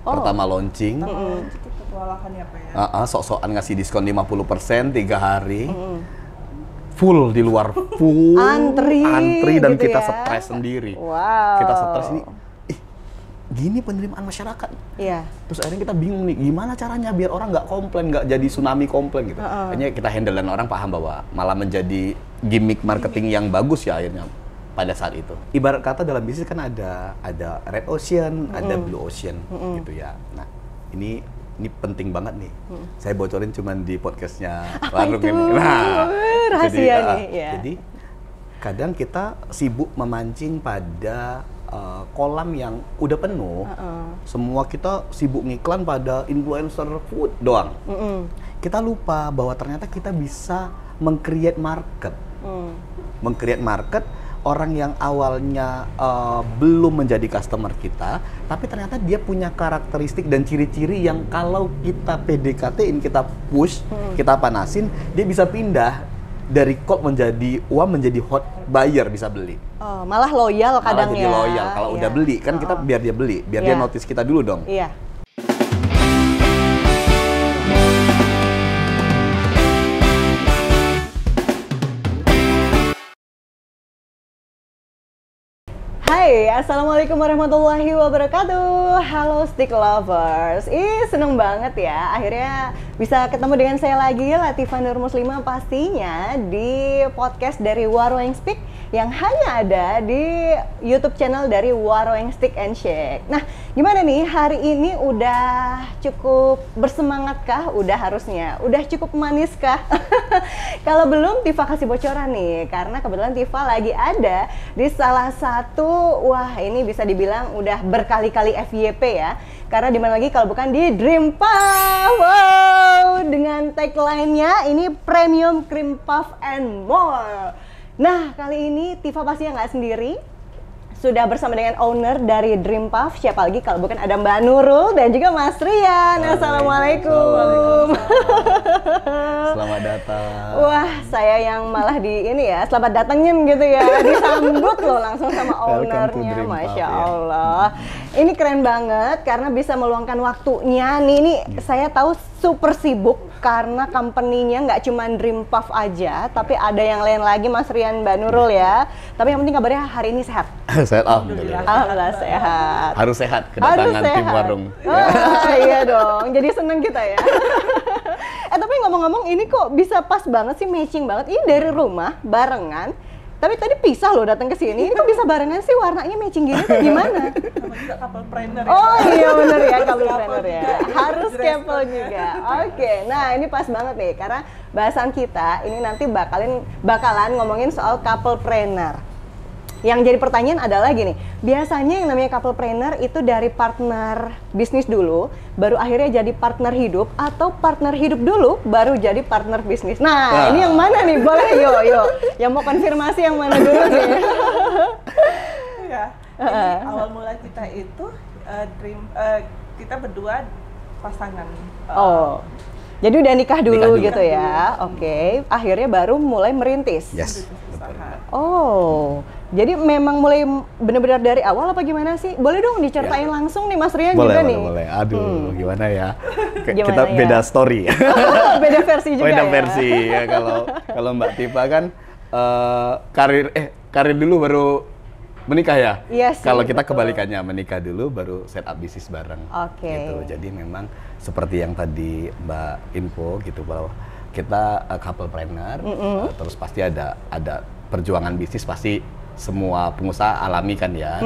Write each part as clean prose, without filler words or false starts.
Pertama launching. Itu petualangan ya Pak ya? Sok-sokan ngasih diskon 50% 3 hari. Full di luar, full antri dan gitu kita ya? stres sendiri. Wow. Kita stres ini, gini penerimaan masyarakat. Iya. Terus akhirnya kita bingung nih, gimana caranya biar orang nggak komplain, nggak jadi tsunami komplain gitu. Akhirnya kita handle dan orang paham bahwa malah menjadi gimmick marketing yang bagus ya akhirnya pada saat itu. Ibarat kata dalam bisnis kan ada red ocean, ada blue ocean gitu ya. Nah ini penting banget nih. Saya bocorin cuman di podcastnya Warung ini. Nah, rahasia nih. Ya. Jadi kadang kita sibuk memancing pada kolam yang udah penuh. Semua kita sibuk ngiklan pada influencer food doang. Kita lupa bahwa ternyata kita bisa meng-create market. Meng-create market orang yang awalnya belum menjadi customer kita, tapi ternyata dia punya karakteristik dan ciri-ciri yang kalau kita PDKT-in, kita push, kita panasin, dia bisa pindah dari cold menjadi warm menjadi hot buyer, bisa beli. Oh, malah loyal kadang jadi ya. loyal kalau udah beli, kan kita biar dia beli, biar dia notice kita dulu dong. Iya. Hai, Assalamualaikum warahmatullahi wabarakatuh. Halo Stick Lovers. Seneng banget ya akhirnya bisa ketemu dengan saya lagi, Latifah Nur Muslimah, pastinya di podcast dari Warung Speak yang hanya ada di YouTube channel dari Warung Stick and Shake. Nah, gimana nih hari ini, udah cukup bersemangat kah? Udah harusnya. Udah cukup manis kah? Kalau belum, Tifa kasih bocoran nih, karena kebetulan Tifa lagi ada di salah satu, wah ini bisa dibilang udah berkali-kali FYP ya. Karena di mana lagi kalau bukan di Dream Puff. Wow, dengan tagline-nya ini Premium Cream Puff and More. Nah, kali ini Tifa pastinya nggak sendiri. Sudah bersama dengan owner dari Dream Puff, siapa lagi kalau bukan ada Mbak Nurul dan juga Mas Rian. Assalamualaikum. Selamat datang. Wah, saya yang malah di ini ya, selamat datengin gitu ya, disambut loh langsung sama ownernya, Masya Allah. Ini keren banget karena bisa meluangkan waktunya. Nih saya tahu super sibuk karena company-nya nggak cuma Dream Puff aja, tapi ada yang lain lagi, Mas Rian, Mbak Nurul ya. Tapi yang penting kabarnya hari ini sehat. Sehat, alhamdulillah. Alhamdulillah sehat. Harus sehat kedatangan tim warung. Iya dong, jadi seneng kita ya. Tapi ngomong-ngomong, ini kok bisa pas banget sih, matching banget. Ini dari rumah barengan. Tapi tadi pisah loh datang ke sini. Ini kok bisa barengan sih, warnanya matching gini tuh gimana? Sama juga couple planner ya. Oh iya bener ya, couple planner ya. Harus couple juga. Oke, nah ini pas banget nih karena bahasan kita ini nanti bakalan ngomongin soal couple planner. Yang jadi pertanyaan adalah gini, biasanya yang namanya couple planner itu dari partner bisnis dulu, baru akhirnya jadi partner hidup, atau partner hidup dulu, baru jadi partner bisnis. Nah, ini yang mana nih? Boleh yuk. Yang mau konfirmasi yang mana dulu nih? Ya, jadi awal mula kita itu kita berdua pasangan. Jadi udah nikah dulu gitu dulu. ya? Oke. Akhirnya baru mulai merintis? Yes. Oh, jadi memang mulai benar-benar dari awal apa gimana sih? Boleh dong diceritain langsung nih Mas Rian juga nih. Boleh. Aduh, gimana ya? Gimana Kita ya? beda story. Beda versi juga Beda ya? versi ya. Kalau Mbak Tifa kan karir dulu baru menikah ya? Iya sih, Kalau kita betul. kebalikannya, menikah dulu baru set up bisnis bareng. Oke. Gitu. Jadi memang seperti yang tadi Mbak info gitu, bahwa kita couple planner, terus pasti ada perjuangan bisnis, pasti semua pengusaha alami kan ya.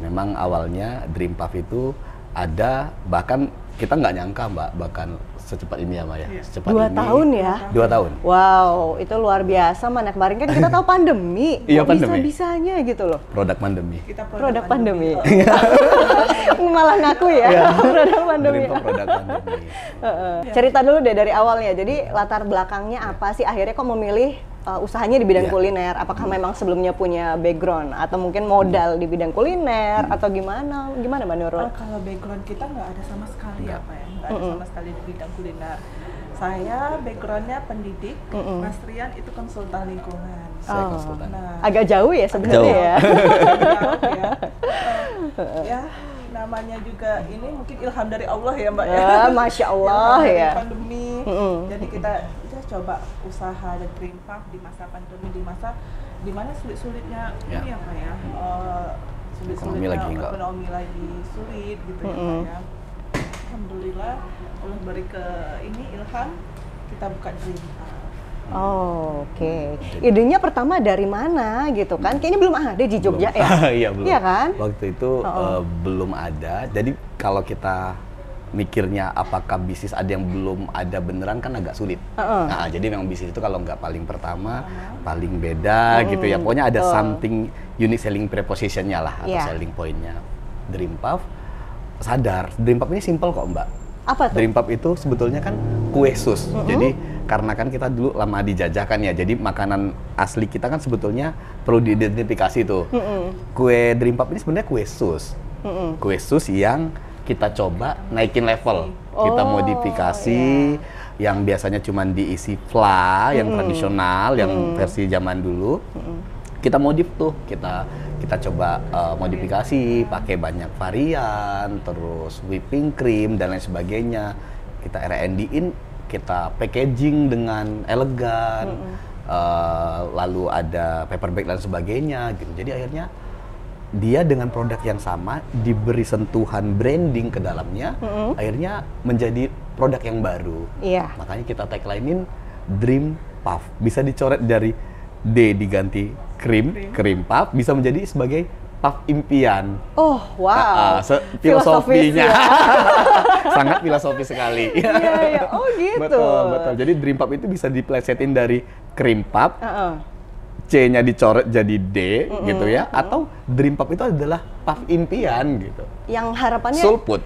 Memang awalnya Dream Puff itu ada, bahkan kita nggak nyangka Mbak, bahkan secepat ini ya Mbak ya. Secepat 2 tahun ya? 2 tahun. Wow, itu luar biasa. Mana kemarin kan kita tahu pandemi. Iya, Kok pandemi. bisa-bisanya gitu loh. Produk pandemi. Kita Produk pandemi. Malah ngaku ya, produk pandemi. Dream Puff produk pandemi. Cerita dulu deh dari awalnya. Jadi latar belakangnya apa sih? Akhirnya kok memilih usahanya di bidang kuliner? Apakah memang sebelumnya punya background atau mungkin modal di bidang kuliner atau gimana? Gimana Mbak Nurul? Kalau background kita nggak ada sama sekali ya Pak ya, nggak ada sama sekali di bidang kuliner. Saya backgroundnya pendidik, Mas Rian itu konsultan lingkungan. Saya konsultan. Nah, Agak jauh ya sebenarnya Jauh. ya. jauh ya. Ya, namanya juga ini mungkin ilham dari Allah ya Mbak ya. Masya Allah Ilham dari ya. pandemi. Jadi kita coba usaha dan Dream Puff di masa pandemi, di masa dimana sulit-sulitnya Ya. ini apa ya, Ekonomi lagi enggak. ekonomi lagi sulit gitu ya Pak ya. Alhamdulillah Allah beri ke ini ilham, kita buka Dream Puff. Oh, oke. Idenya pertama dari mana gitu kan? Kayaknya belum ada di Jogja ya? Iya belum. Iya kan? Waktu itu belum ada. Jadi kalau kita mikirnya apakah bisnis ada yang belum ada beneran kan agak sulit. Nah, jadi memang bisnis itu kalau nggak paling pertama, paling beda gitu ya. Pokoknya ada something unique selling proposition-nya lah atau selling point-nya. Dream Puff sadar, Dream Puff ini simple kok Mbak. Apa tuh? Dream Puff itu sebetulnya kan kue sus. Jadi karena kan kita dulu lama dijajah kan ya, jadi makanan asli kita kan sebetulnya perlu diidentifikasi tuh. Kue Dream Puff ini sebenarnya kue sus. Kue sus yang kita coba naikin level. Kita modifikasi yang biasanya cuma diisi fla, yang tradisional, yang versi zaman dulu. Kita modif tuh, kita coba modifikasi, pakai banyak varian, terus whipping cream dan lain sebagainya. Kita R&D-in, kita packaging dengan elegan, lalu ada paper bag dan sebagainya gitu. Jadi akhirnya dia dengan produk yang sama diberi sentuhan branding ke dalamnya, akhirnya menjadi produk yang baru. Iya. Makanya kita tagline-in Dream Puff. Bisa dicoret dari D diganti Cream Puff, bisa menjadi sebagai puff impian. Oh, wow. Filosofinya sangat filosofis sekali. Iya. Oh, gitu. Betul. Jadi Dream Puff itu bisa diplesetin dari Cream Puff, C-nya dicoret jadi D gitu ya, atau Dream Puff itu adalah puff impian gitu. Yang harapannya Soul food.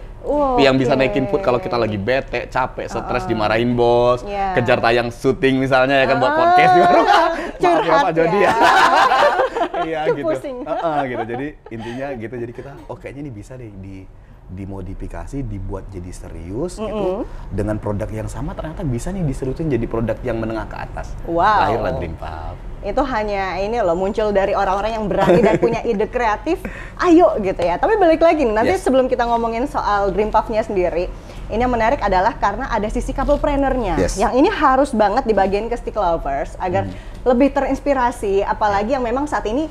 Yang bisa naikin food kalau kita lagi bete, capek, stres, dimarahin bos, kejar tayang syuting misalnya ya kan buat podcast di warung. Maaf ya Pak Jody ya. Iya gitu. Gitu. Jadi intinya gitu, jadi kita kayaknya ini bisa deh dimodifikasi, dibuat jadi serius gitu. Dengan produk yang sama ternyata bisa nih diseriusin jadi produk yang menengah ke atas. Wow. Lahirlah Dream Puff. Itu hanya ini loh, muncul dari orang-orang yang berani dan punya ide kreatif, ayo gitu ya. Tapi balik lagi nih, nanti sebelum kita ngomongin soal Dream Puff-nya sendiri, ini yang menarik adalah karena ada sisi couplepreneur-nya. Yang ini harus banget dibagiin ke Stick Lovers agar lebih terinspirasi, apalagi yang memang saat ini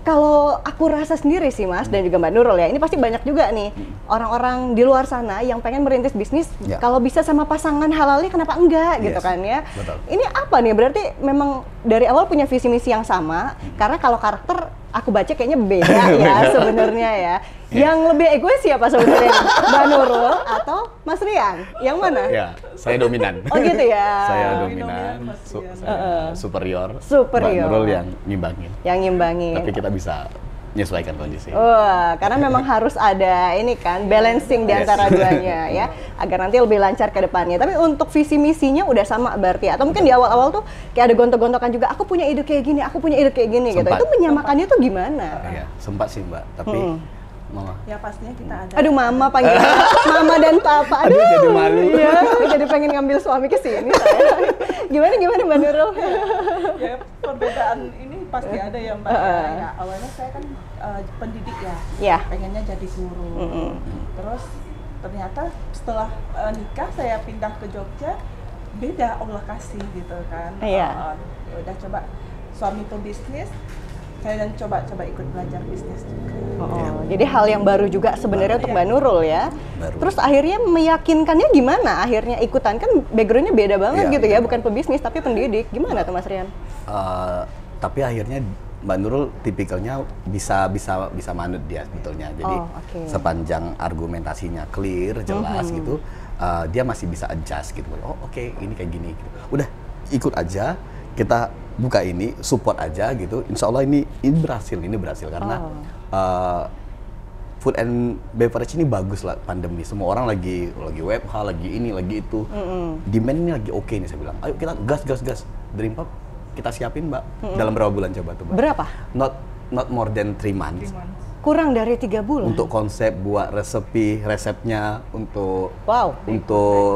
kalau aku rasa sendiri sih Mas, dan juga Mbak Nurul ya, ini pasti banyak juga nih orang-orang di luar sana yang pengen merintis bisnis, kalau bisa sama pasangan halalnya kenapa enggak gitu kan ya. Betul. Ini apa nih, berarti memang dari awal punya visi misi yang sama, karena kalau karakter aku baca kayaknya beda ya sebenarnya ya. Yang lebih egois siapa sebenarnya, Mbak Nurul atau Mas Rian? Yang mana? Ya, saya dominan. Oh gitu ya. Saya dominan, superior. Mbak Nurul yang nyimbangin. Yang nyimbangin. Tapi kita bisa menyesuaikan kondisi. Karena memang harus ada ini kan, balancing di antara duanya ya, agar nanti lebih lancar ke depannya. Tapi untuk visi misinya udah sama berarti, atau mungkin di awal-awal tuh kayak ada gontok-gontokan juga, aku punya ide kayak gini, aku punya ide kayak gini gitu. Itu menyamakannya tuh gimana? Iya, sempat sih Mbak, tapi Mama. Ya pastinya kita ada. Aduh Mama panggil Mama dan Papa. Aduh, jadi malu. Iya, jadi pengen ngambil suami ke sini saya. Gimana Mbak Nurul? Ya perbedaan ini pasti ada ya Mbak. Ya, awalnya saya kan pendidik ya. Pengennya jadi guru. Terus ternyata setelah nikah saya pindah ke Jogja, beda Allah kasih gitu kan. Udah coba suami pebisnis, saya dan coba ikut belajar bisnis juga. Jadi hal yang baru juga sebenarnya untuk Mbak Nurul ya. Baru. Terus akhirnya meyakinkannya gimana? Akhirnya ikutan, kan backgroundnya beda banget gitu ya, bukan pebisnis tapi pendidik. Gimana tuh Mas Rian? Tapi akhirnya Mbak Nurul tipikalnya bisa manut dia sebetulnya. Jadi sepanjang argumentasinya clear, jelas gitu, dia masih bisa adjust gitu. Ini kayak gini. Gitu. Udah ikut aja, kita buka ini, support aja gitu. Insya Allah ini berhasil karena food and beverage ini bagus lah pandemi. Semua orang lagi WFH, lagi ini, lagi itu. Demand ini lagi oke nih saya bilang. Ayo kita gas. Dream Puff kita siapin Mbak. Dalam berapa bulan coba tuh Mbak? Berapa? Not more than 3 months. Kurang dari 3 bulan? Untuk konsep, buat resepnya, untuk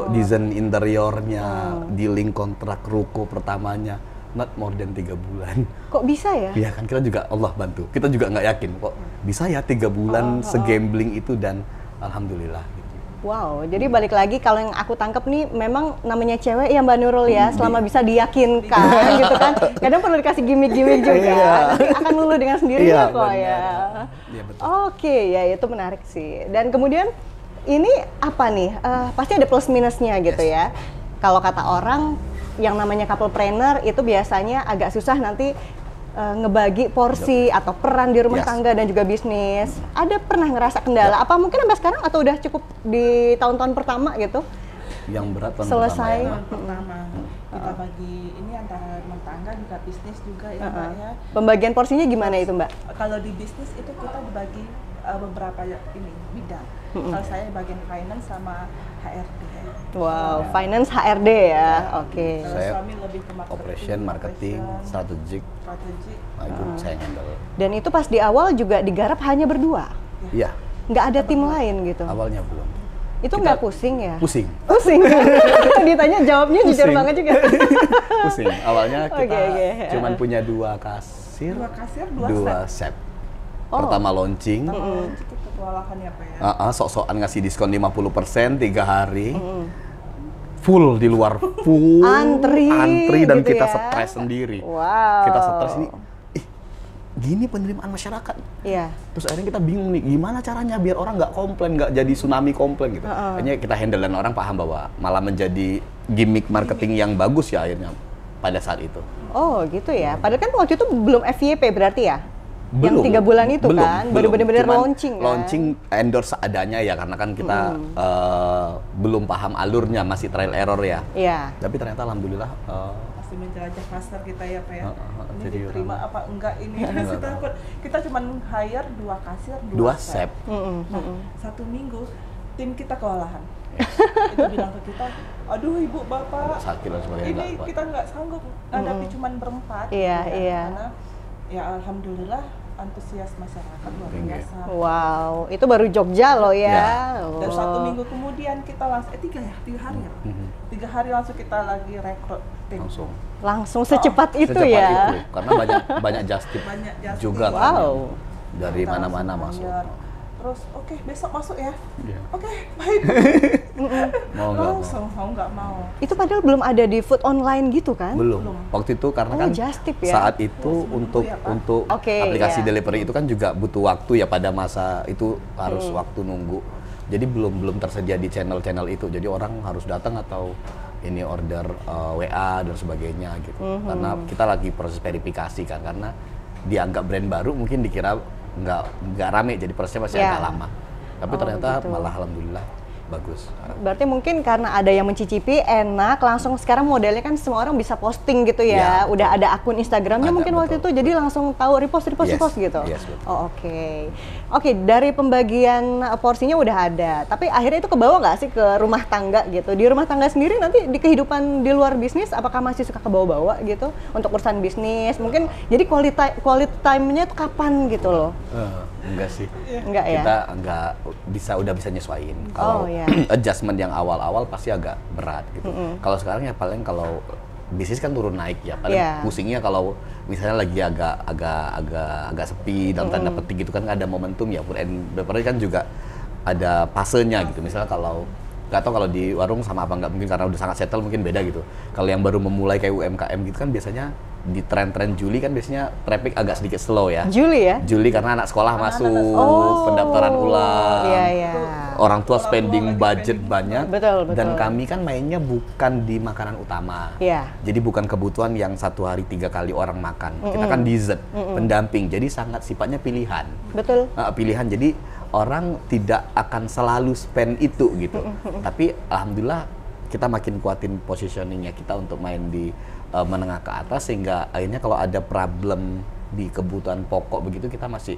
desain interiornya, dealing kontrak ruko pertamanya. not more than 3 bulan. Kok bisa ya? Iya kan, kita juga Allah bantu. Kita juga nggak yakin kok bisa ya 3 bulan segambling itu, dan alhamdulillah gitu. Wow, jadi balik lagi kalau yang aku tangkap nih memang namanya cewek ya Mbak Nurul ya, selama bisa diyakinkan gitu kan. Kadang perlu dikasih gimmick-gimmick juga. Nanti akan luluh dengan sendirinya kok ya. Iya betul. Oke, ya itu menarik sih. Dan kemudian ini apa nih? Pasti ada plus minusnya gitu ya. Kalau kata orang yang namanya couple planner itu biasanya agak susah nanti ngebagi porsi atau peran di rumah tangga dan juga bisnis. Ada pernah ngerasa kendala? Apa mungkin sampai sekarang atau udah cukup di tahun-tahun pertama gitu? Yang berat tahun selesai pertama kita bagi ini antara rumah tangga juga bisnis juga ya Mbak ya. Pembagian porsinya gimana itu Mbak? Kalau di bisnis itu kita dibagi beberapa ini bidang. Kalau saya bagian finance sama HRD. Wow, finance HRD ya. Oke. Saya suami lebih ke marketing, strategik. Nah, itu saya handle. Dan itu pas di awal juga digarap hanya berdua? Iya. Nggak ada tim lain gitu? Awalnya belum. Itu nggak pusing ya? Pusing. Pusing. Ditanya jawabnya jujur banget juga. Pusing. Awalnya kita cuman punya 2 kasir, 2 chef. Pertama launching. Kita kewalahan ya Pak ya. Sok-sokan ngasih diskon 50% 3 hari. Full di luar, full antri dan gitu kita ya? stres sendiri. Wow. Kita stres ini, gini penerimaan masyarakat. Iya. Terus akhirnya kita bingung nih, gimana caranya biar orang nggak komplain, nggak jadi tsunami komplain gitu. Akhirnya kita handle dan orang paham bahwa malah menjadi gimmick marketing yang bagus ya akhirnya pada saat itu. Oh gitu ya. Padahal kan waktu itu belum FYP berarti ya? Belum, yang 3 bulan itu kan, baru benar-benar launching kan? Launching endorse seadanya ya, karena kan kita belum paham alurnya, masih trial error ya. Iya. Tapi ternyata alhamdulillah masih menjelajah pasar kita ya Pak ya. Ini jadi diterima apa enggak ini? Kita cuma hire 2 kasir, 2 chef. Satu minggu tim kita kewalahan. Itu bilang ke kita, aduh ibu bapak, ini kita nggak sanggup hadapi cuma berempat. Iya, iya. Karena ya alhamdulillah antusias masyarakat luar biasa. Wow, itu baru Jogja loh ya. Dan 1 minggu kemudian kita langsung 3 hari ya. 3 hari langsung kita lagi rekrut tim. Langsung secepat itu ya. Itu. Karena banyak just tip juga wow. Dari mana-mana masuk. Terus oke, besok masuk ya. Oke, baik. Mau nggak mau. Itu padahal belum ada di food online gitu kan? Belum. Waktu itu karena kan just tip ya? Saat itu untuk aplikasi delivery itu kan juga butuh waktu ya, pada masa itu harus waktu nunggu. Jadi belum tersedia di channel-channel itu. Jadi orang harus datang atau ini order WA dan sebagainya gitu. Karena kita lagi proses verifikasi kan, karena dianggap brand baru mungkin dikira nggak rame, jadi prosesnya masih agak lama. Tapi ternyata malah alhamdulillah bagus. Berarti mungkin karena ada yang mencicipi, enak, langsung sekarang modelnya kan semua orang bisa posting gitu ya. Udah ada akun Instagramnya mungkin waktu itu, jadi langsung tahu repost gitu. Oke, dari pembagian porsinya udah ada. Tapi akhirnya itu kebawa nggak sih ke rumah tangga gitu? Di rumah tangga sendiri nanti di kehidupan di luar bisnis, apakah masih suka kebawa-bawa gitu untuk urusan bisnis? Mungkin jadi quality time-nya itu kapan gitu loh? Enggak sih. Enggak ya? Kita udah bisa nyesuaiin. Kalau adjustment yang awal-awal pasti agak berat gitu. Kalau sekarang ya paling kalau bisnis kan turun naik ya, paling pusingnya kalau misalnya lagi agak sepi dalam tanda petik gitu kan, ada momentum ya, food and beverage kan juga ada fasenya gitu. Misalnya kalau nggak tahu kalau di warung sama apa nggak, mungkin karena udah sangat settle mungkin beda gitu. Kalau yang baru memulai kayak UMKM gitu kan biasanya di tren-tren Juli kan biasanya traffic agak sedikit slow ya. Juli karena anak sekolah masuk, pendaftaran ulang, orang tua spending budget banyak. Betul. Dan kami kan mainnya bukan di makanan utama. Jadi bukan kebutuhan yang 1 hari 3 kali orang makan. Kita kan dessert, pendamping. Jadi sangat sifatnya pilihan. Betul. Pilihan. Jadi orang tidak akan selalu spend itu gitu. Tapi alhamdulillah kita makin kuatin positioningnya kita untuk main di menengah ke atas, sehingga akhirnya kalau ada problem di kebutuhan pokok begitu kita masih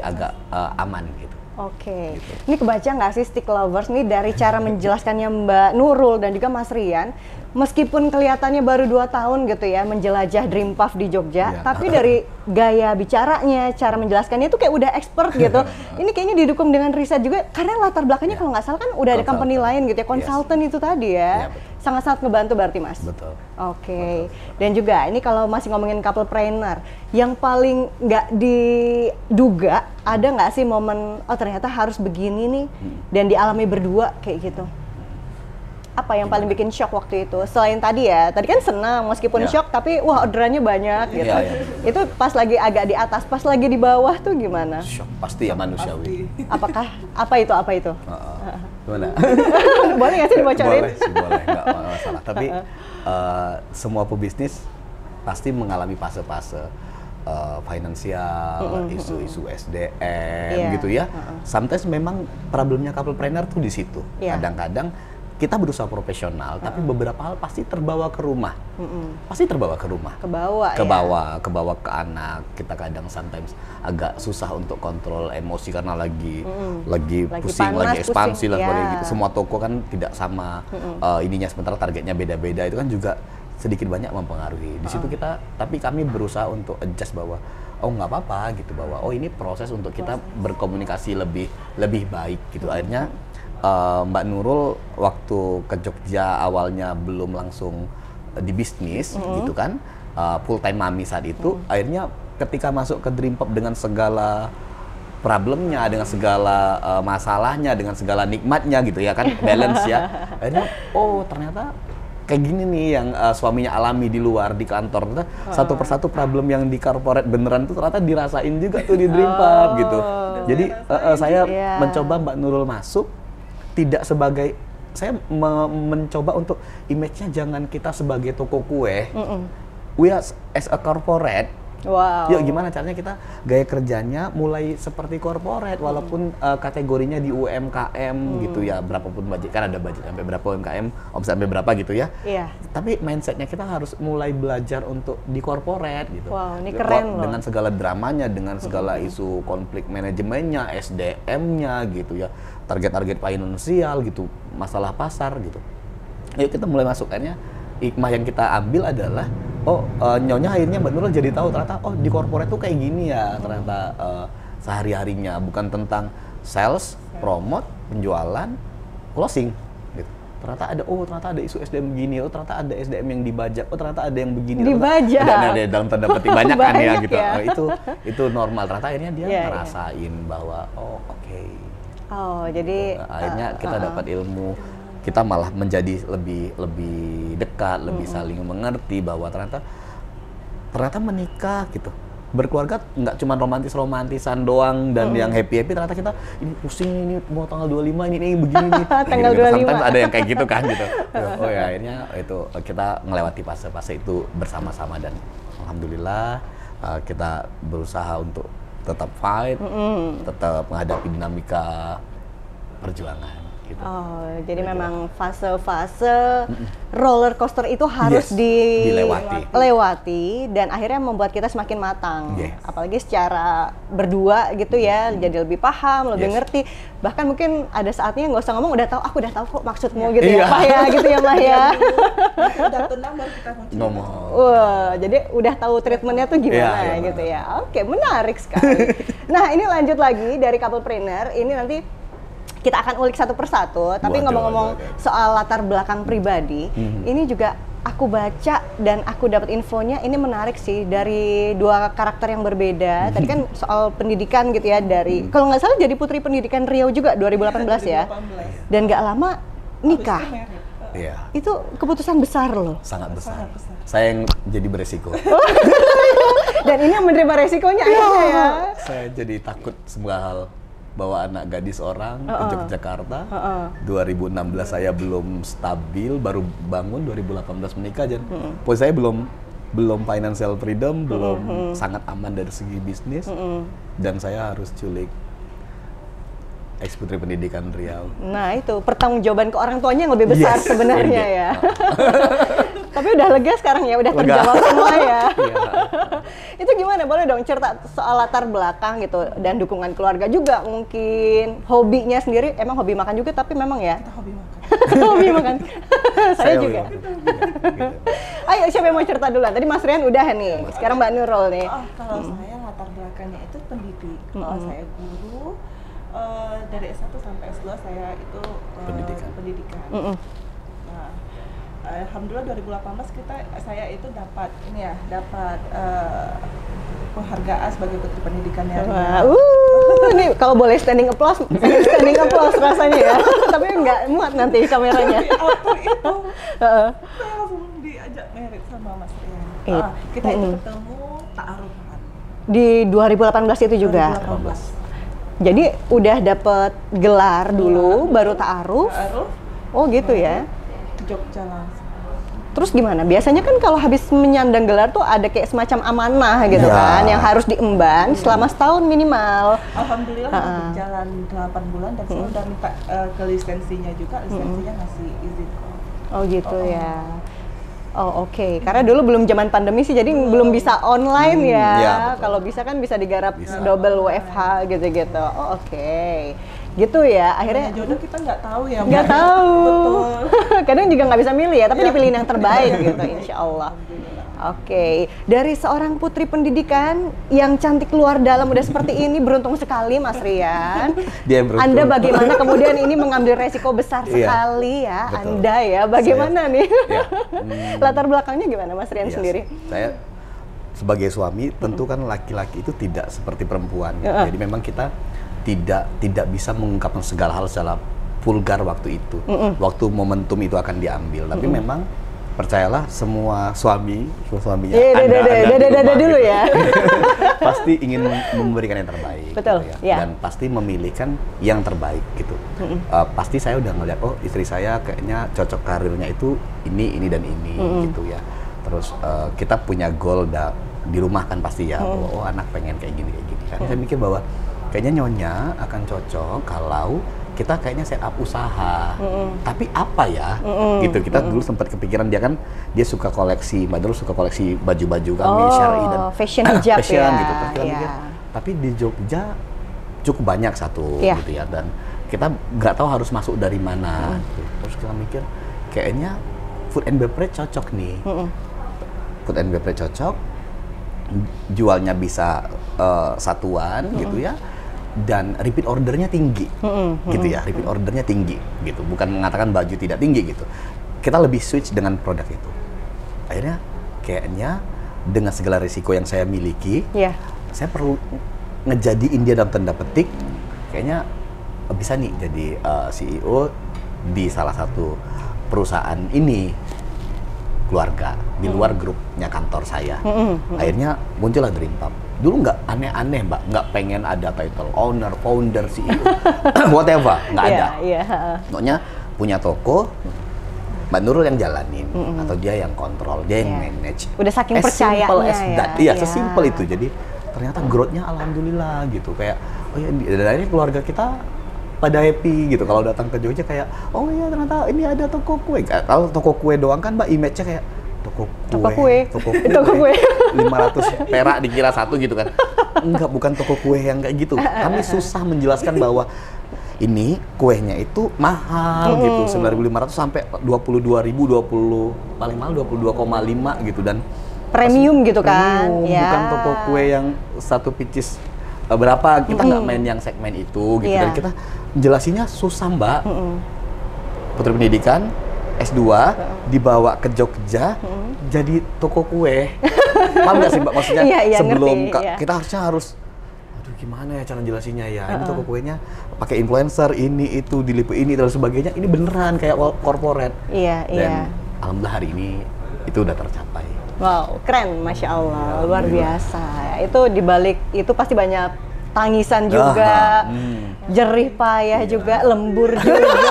agak aman gitu. Oke. Ini kebaca nggak sih Stick Lovers nih dari cara menjelaskannya Mbak Nurul dan juga Mas Rian, meskipun kelihatannya baru 2 tahun gitu ya menjelajah Dream Puff di Jogja, tapi dari gaya bicaranya, cara menjelaskannya itu kayak udah expert gitu. Ini kayaknya didukung dengan riset juga, karena latar belakangnya kalau nggak salah kan udah ada company lain gitu ya, konsultan itu tadi ya. Sangat-sangat ngebantu berarti Mas? Betul. Oke. Dan juga ini kalau masih ngomongin couplepreneur, yang paling nggak diduga, ada nggak sih momen, oh ternyata harus begini nih, dan dialami berdua kayak gitu? Apa yang paling bikin shock waktu itu? Selain tadi ya, tadi kan senang meskipun shock, tapi wah orderannya banyak gitu. Itu pas lagi agak di atas, pas lagi di bawah tuh gimana? Shock pasti ya, manusiawi. Apakah, apa itu? Gimana? Boleh nggak sih dibocorin? Boleh sih, boleh, nggak masalah. Tapi semua pebisnis pasti mengalami fase-fase finansial, isu-isu SDM gitu ya. Sometimes memang problemnya couplepreneur tuh di situ. Kadang-kadang kita berusaha profesional, tapi beberapa hal pasti terbawa ke rumah. Pasti terbawa ke rumah. Kebawa ke anak. Kita kadang sometimes agak susah untuk kontrol emosi karena lagi pusing, panas, lagi ekspansi pusing, gitu. Semua toko kan tidak sama ininya, sementara targetnya beda-beda. Itu kan juga sedikit banyak mempengaruhi. Di situ tapi kami berusaha untuk adjust bahwa nggak apa-apa gitu, bahwa ini proses untuk kita berkomunikasi lebih baik gitu. Akhirnya Mbak Nurul waktu ke Jogja awalnya belum langsung di bisnis gitu kan, full time mami saat itu. Akhirnya ketika masuk ke Dream Puff dengan segala problemnya, dengan segala masalahnya, dengan segala nikmatnya gitu ya kan, balance ya. Akhirnya ternyata kayak gini nih yang suaminya alami di luar, di kantor. Ternyata satu persatu problem yang di corporate beneran tuh ternyata dirasain juga tuh di Dream Puff gitu. Jadi saya mencoba Mbak Nurul masuk tidak sebagai, saya mencoba untuk image-nya jangan kita sebagai toko kue, we are as a corporate. Yuk gimana caranya kita gaya kerjanya mulai seperti corporate, walaupun kategorinya di UMKM gitu ya, berapapun budget, kan ada budget sampai berapa UMKM, omset sampai berapa gitu ya. Tapi mindsetnya kita harus mulai belajar untuk di corporate gitu. Ini keren loh. Dengan segala dramanya, dengan segala isu konflik manajemennya, SDM-nya gitu ya, target-target finansial gitu, masalah pasar gitu. Yuk kita mulai masuk, akhirnya hikmah yang kita ambil adalah nyonya akhirnya Mbak Nurul jadi tahu ternyata di corporate tuh kayak gini ya ternyata sehari-harinya, bukan tentang sales, promote, penjualan, closing gitu. Ternyata ada isu SDM begini, ternyata ada SDM yang dibajak, ternyata ada yang begini. Dibajak. Ada dalam tanda petik banyak kan ya gitu. Ya. Itu normal. Ternyata akhirnya dia ngerasain bahwa oke. Jadi akhirnya kita dapat ilmu, kita malah menjadi lebih dekat, lebih saling mengerti bahwa ternyata menikah gitu, berkeluarga nggak cuma romantisan doang dan yang happy, ternyata kita ini pusing, ini mau tanggal 25 ini begini nih. Tanggal 25. Sometimes ada yang kayak gitu kan gitu. Akhirnya itu kita melewati fase-fase itu bersama-sama dan alhamdulillah kita berusaha untuk tetap fight, tetap menghadapi dinamika perjuangan. Gitu. Jadi memang fase-fase roller coaster itu harus dilewati dan akhirnya membuat kita semakin matang. Apalagi secara berdua gitu ya, jadi lebih paham, lebih ngerti. Bahkan mungkin ada saatnya nggak usah ngomong, aku udah tahu kok maksudmu gitu ya, Mah ya, gitu ya Mah ya. Udah tenang baru kita ngomong. Jadi udah tahu treatmentnya tuh gimana gitu ya. Oke, menarik sekali. Nah ini lanjut lagi dari couplepreneur, ini nanti kita akan ulik satu persatu, tapi ngomong-ngomong soal latar belakang pribadi, ini juga aku baca dan aku dapat infonya, ini menarik sih, dari dua karakter yang berbeda. Tadi kan soal pendidikan gitu ya, dari kalau nggak salah jadi Putri Pendidikan Riau juga 2018 ya, dan nggak lama nikah. Itu keputusan besar loh. Sangat besar. Saya yang jadi beresiko. Dan ini yang menerima resikonya akhirnya ya. Saya jadi takut semua hal. Bawa anak gadis orang ke Yogyakarta. 2016 saya belum stabil, baru bangun 2018 menikah, dan posisi saya belum financial freedom, belum sangat aman dari segi bisnis, dan saya harus culik ex Putri Pendidikan Riau. Nah itu pertanggungjawaban ke orang tuanya yang lebih besar sebenarnya ya. Tapi udah lega sekarang ya, udah terjawab semua ya. Itu gimana? Boleh dong cerita soal latar belakang gitu, dan dukungan keluarga juga mungkin. Hobinya sendiri, emang hobi makan juga tapi memang ya? Kita hobi makan. Hobi makan. Saya juga. Gitu. Ayo, siapa yang mau cerita duluan? Tadi Mas Rian udah nih. Sekarang Mbak Nurul nih. Kalau saya latar belakangnya itu pendidik. Saya guru. Dari S1 sampai S2 saya itu pendidikan. Nah, alhamdulillah 2018 saya itu dapat penghargaan sebagai Putri Pendidikan yang ini kalau boleh standing applause rasanya ya. Tapi nggak muat nanti kameranya. Waktu itu saya langsung diajak merit sama Mas Rian. Kita itu ketemu ta'arufan. Di 2018 itu juga? 2018. Jadi udah dapet gelar dulu, baru ta'aruf? Oh gitu ya? Di Jogja langsung. Terus gimana? Biasanya kan kalau habis menyandang gelar tuh ada kayak semacam amanah gitu kan, yang harus diemban selama setahun minimal. Alhamdulillah berjalan 8 bulan dan saya udah minta ke lisensinya juga, lisensinya ngasih izin. Oh gitu ya. Oh oke. Karena dulu belum zaman pandemi sih, jadi belum bisa online ya. Kalau bisa kan bisa digarap double WFH gitu-gitu. Oh oke. Gitu ya, akhirnya jodoh kita nggak tahu ya. Nggak tahu. Betul. Kadang juga nggak bisa milih ya, tapi dipilihin yang terbaik gitu, insya Allah. Oke, dari seorang putri pendidikan yang cantik luar dalam udah seperti ini, beruntung sekali Mas Rian. Anda bagaimana kemudian ini mengambil resiko besar sekali ya, betul. Anda ya, bagaimana nih? Latar belakangnya gimana Mas Rian sendiri? Saya sebagai suami, tentu kan laki-laki itu tidak seperti perempuan. Jadi memang kita tidak bisa mengungkapkan segala hal secara vulgar waktu itu. Waktu momentum itu akan diambil. Tapi memang percayalah semua suaminya Anda dulu ya. pasti ingin memberikan yang terbaik. Betul. Gitu ya. Dan pasti memilihkan yang terbaik gitu. Pasti saya udah ngeliat, oh istri saya kayaknya cocok karirnya itu ini dan ini gitu ya. Terus kita punya goal di rumah kan pasti ya. Oh anak pengen kayak gini. Kan saya mikir bahwa kayaknya Nyonya akan cocok kalau kita kayaknya set up usaha. Tapi apa ya? Gitu. Kita dulu sempat kepikiran, dia suka koleksi, Mbak Nurul suka koleksi baju-baju kami syar'i dan fashion hijab fashion ya. gitu. Terus kita mikir, tapi di Jogja cukup banyak satu gitu ya, dan kita nggak tahu harus masuk dari mana. Terus kita mikir kayaknya food and beverage cocok nih. Food and beverage cocok, jualnya bisa satuan gitu ya. Dan repeat ordernya tinggi, gitu ya, repeat ordernya tinggi, gitu. Bukan mengatakan baju tidak tinggi gitu. Kita lebih switch dengan produk itu. Akhirnya, kayaknya dengan segala risiko yang saya miliki, saya perlu ngejadiin dia dalam tanda petik. Kayaknya bisa nih jadi CEO di salah satu perusahaan ini, keluarga di luar grupnya kantor saya. Akhirnya muncullah Dream Pub. Dulu nggak aneh-aneh Mbak, nggak pengen ada title owner, founder, CEO, whatever, nggak ada. Pokoknya punya toko, Mbak Nurul yang jalanin, atau dia yang kontrol, dia yang manage. Udah saking percayanya ya. Iya, sesimpel itu. Jadi ternyata growth-nya alhamdulillah gitu. Kayak, oh ya, dan akhirnya keluarga kita pada happy gitu. Kalau datang ke Jogja kayak, oh iya ternyata ini ada toko kue. Kalau toko kue doang kan Mbak, image-nya kayak toko kue. 500 perak dikira satu gitu kan. Enggak, bukan toko kue yang kayak gitu. Kami susah menjelaskan bahwa ini kuenya itu mahal gitu, 9.500 sampai 22.000, paling mahal 22,5 gitu, dan premium gitu kan. Bukan toko kue yang satu pieces berapa, kita nggak main yang segmen itu gitu. Dan kita jelasinnya susah Mbak. Putri Pendidikan S2 dibawa ke Jogja jadi toko kue. Paham nggak sih Mbak maksudnya? Sebelum kita harus aduh gimana ya cara jelasinnya ya. Ini toko kuenya pakai influencer, ini itu diliput ini dan sebagainya. Ini beneran kayak corporate. Dan alhamdulillah hari ini itu udah tercapai. Wow, keren, Masya Allah, luar biasa. Itu dibalik itu pasti banyak tangisan juga, jerih payah juga, lembur juga.